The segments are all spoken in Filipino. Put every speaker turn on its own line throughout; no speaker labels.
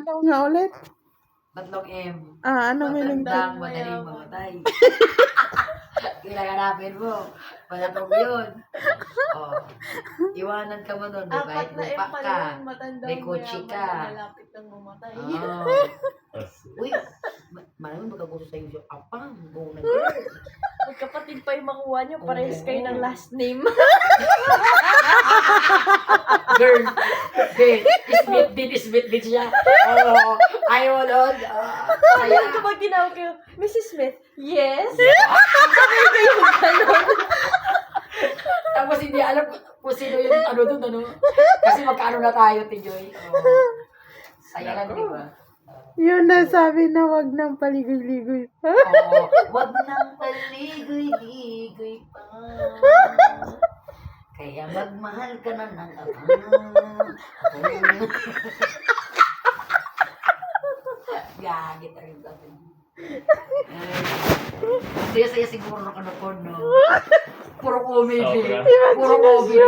Ano nga ulit?
3 M.
Anong meaning to?
Matandang madaling mamatay. Kailanganapin mo. Panatong yun. Oh. Iwanan ka mo nun. Kahit
4 na M
lupa
pala
ka.
yun, matandang
May kotse
mayaman
ka.
na malapit ng mamatay.
Oh. Uy, maraming magkagusto sa'yo siya. Apang, go na girl.
Magkapatid pa yung makuha nyo, parehas kayo ng last name.
Girl, Smith din siya. Oo, ayaw nun.
Kaya kapag tinawag kayo, Mrs. Smith, yes? Sabay kayo gano'n.
Tapos hindi alam kung sino yung ano dun, ano. Kasi magkaano na tayo, Tijoy. Saya lang, di ba?
Yun na sabi na wag nang paligoy-ligoy pa.
Oo, wag nang paligoy-ligoy pa. Kaya magmahal ka na ng abang. Gagi rin sabi. Saya-saya siguro na kanapon, no? Puro comedy. Puro comedy.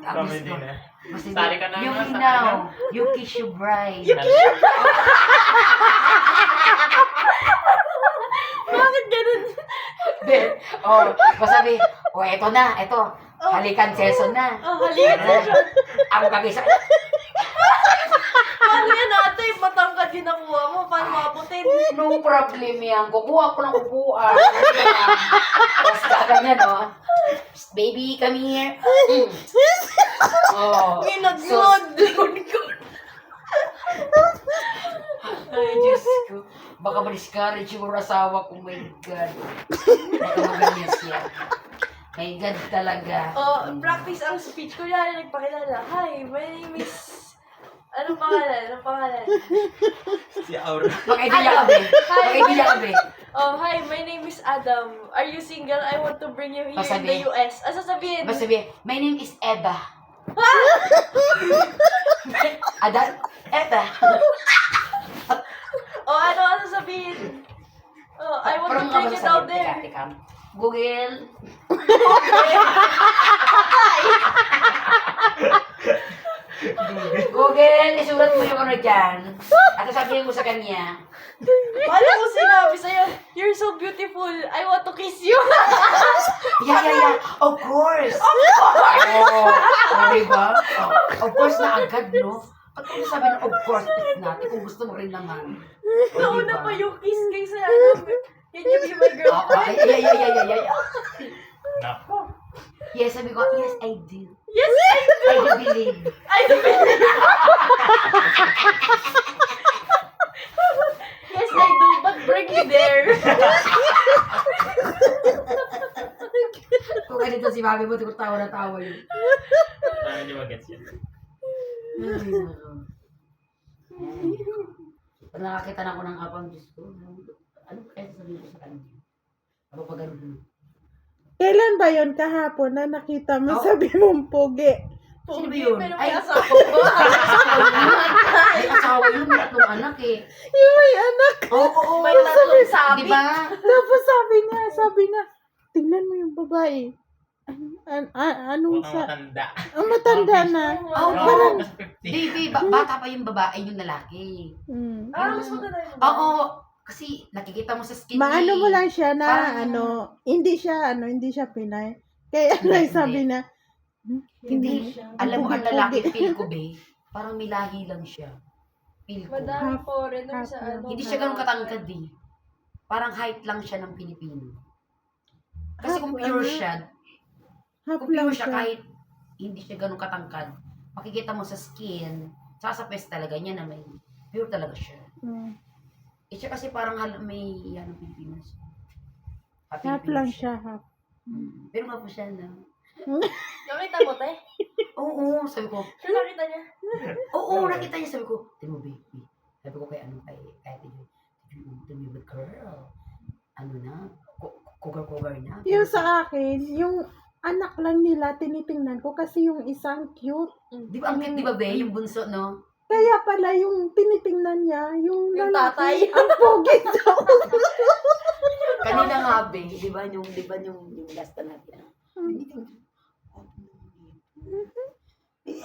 Tapos,
Comedy na.
Sali
ka na
yung
nga sa
inaw,
ano?
yung kiss you bride.
Bakit ganun?
Then, masabi, eto na, eto. Halikan session na.
Halikan session.
Ako kagisa.
Paano yan ate? Matangkad yung nakuha mo. Paano mabutin?
No problem yan. Kukuha ko ng upuan. Tapos gaganyan, no? Baby, come here.
Nginod-ngod.
Ay, Diyos ko. Baka ma-discourage yung asawa ko. My God. Baka maganyan siya. My God talaga.
Practice ang speech ko yan. Nagpakilala. Hi, my name is... Anong pangalan?
Si Aura.
Mag-idea ka, be. Mag-idea ka, be.
Hi, my name is Adam. Are you single? I want to bring you here in the
Sasabihin.
US. Sasabihin?
Basta sabihin, my name is Eda. Ada? Eda.
Ano sasabihin? I want to bring you down there.
Teka. Google. Google, isulat mo yung ano dyan. At sabihin mo sa kanya.
Paano ko sinabi sa'yo? You're so beautiful. I want to kiss you.
Yeah. Of course. Diba? Of course na agad, no? Pag kung sabi na of course, natin kung gusto mo rin naman.
Nauna pa yung kiss kaysa ano. Can you be my girlfriend?
Yeah.
Nako.
Yes, sabi ko, yes, I do.
Yes, I do.
I do believe.
I do believe. Yes, I do. But bring me there.
Kung ganito si mami mo, siguro tawa na tawa yun.
Hindi mag-gets yan.
Pag nakakita na ako ng apang Diyos ko, ano kaya sasabihin ko sa kanya? Ako pag gano'n.
Kailan ba yon kahapon na nakita mo sabi mong pogi?
Sino ba yun?
Pero
Ay,
may asawa ko.
may asawa yun, may tatlong anak eh.
Yung may anak.
Oo.
May tatlong sabi.
Diba?
Tapos sabi nga, tingnan mo yung babae. Anong
Mukhang
sa...
matanda.
Ang matanda na.
Oo.
Parang...
Mas 50.
Baby, bata pa yung babae, yung lalaki.
Mas maganda yung
Oo. Kasi nakikita mo sa skin
Maano mo lang siya na,
Parang-
hindi siya Pinay. Kaya
Hindi.
sabi na,
Hindi. Alam mo, ang lalaki, feel ko, be, parang may lahi lang siya. Feel ko.
Madami foreigner sa ano.
Hindi siya ganun katangkad eh. Parang height lang siya ng Pilipino. Kasi kung pure siya,
half
kung
lang
pure siya
siya.
kahit hindi siya ganun katangkad, makikita mo sa skin, saka sa face talaga niya na may pure talaga siya. Siya kasi parang may ano Pilipinas.
Half lang siya, half.
Pero nga po siya na.
Nakita mo, te?
Oo, sabi ko.
Sure nakita niya?
Oo, nakita niya. Sabi ko, tingnan mo, baby. Sabi ko kay Timmy girl. Ano na? Cougar na.
Yung sa akin, yung anak lang nila, tinitingnan ko kasi yung isang cute.
Di ba, ang cute, di ba, be? Yung bunso, no?
Kaya pala yung tinitingnan niya, yung lalaki,
tatay.
ang pogi daw.
Kanina nga, be. Di ba yung last na natin?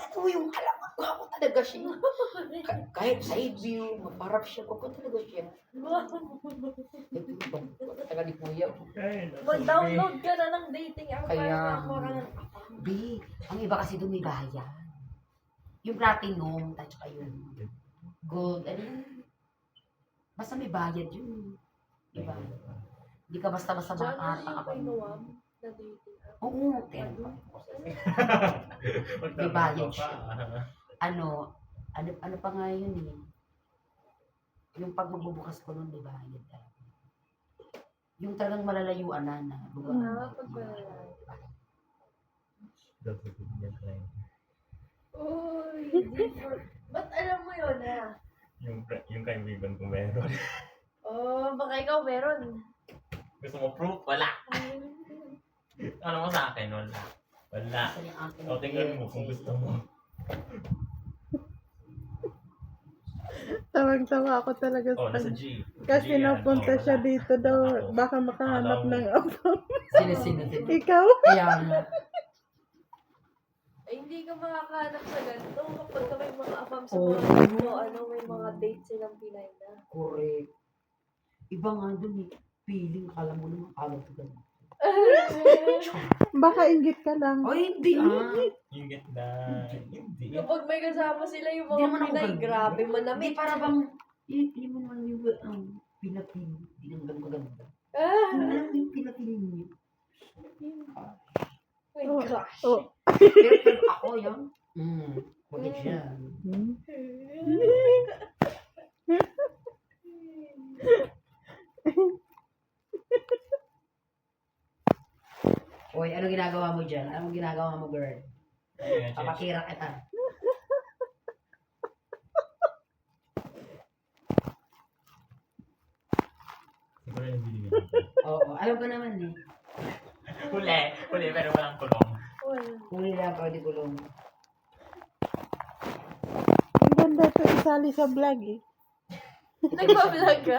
Ano yung alam mo? Gwapo talaga siya. Kahit side view, maparap siya. Gwapo talaga siya. Taga ni Kuya.
Mag-download ka na ng dating app
Kaya,
para makakuha ka ng
B, ang iba kasi doon may bayan. Yung platinum, at saka yung gold, ano yun? Basta may bayad yun. Diba? Hindi ka basta-basta
Diyan
makakata
yung
ka pa.
kay Noam na dating app.
Oo, may bayad siya. Ano pa nga yun eh. Yung pag magbubukas ko nun, may bayad. Yung talagang malalayuan na lugar.
Pag wala. Uy, different. Ba't alam mo yun ha?
Yung kaibigan ko meron.
Oh, baka ikaw meron.
Gusto mo proof? Wala. Ano mo sa akin? Wala. Wala.
Kasi yung akin,
O, tingnan mo kung gusto mo.
Tawag-tawa ako talaga
O,
sa
nasa
kanya.
G.
Kasi
G yan.
napunta
O,
siya
wala.
dito daw,
Ako.
baka makahanap
Alam mo.
ng apo.
Sino.
Ikaw?
Kaya nga.
Ay, hindi ka makakahanap sa ganito kapag ka may mga afam sa
Oo.
mga ganito, may mga dates silang pinay na.
Correct. Iba nga dun eh. Feeling, akala mo naman alam ko ganun.
Baka inggit ka lang.
Oh, hindi ah.
Yung ganda. Hindi.
Kapag may kasama sila yung
Hindi
mga
naman ako
pinay,
ganun.
grabe
Hindi
manamit.
para bang, yun mo naman yung pinapili. Hindi naman ganun kaganda.
Ah,
Alam mo yung pinapili niyo.
my
Oh,
gosh.
oh.
Pero ako yun. Bakit siya?
Hmm?
Oy, ano ginagawa mo dyan? Ano ginagawa mo, girl?
Ayun, check.
Papakira kita.
Siguro yung binibigyan ko.
Oo, alam ko naman eh.
Huli, pero walang kulong.
Well,
Huli lang ako di kulong.
Ang ganda ito isali sa vlog eh.
nagpa-vlog ka.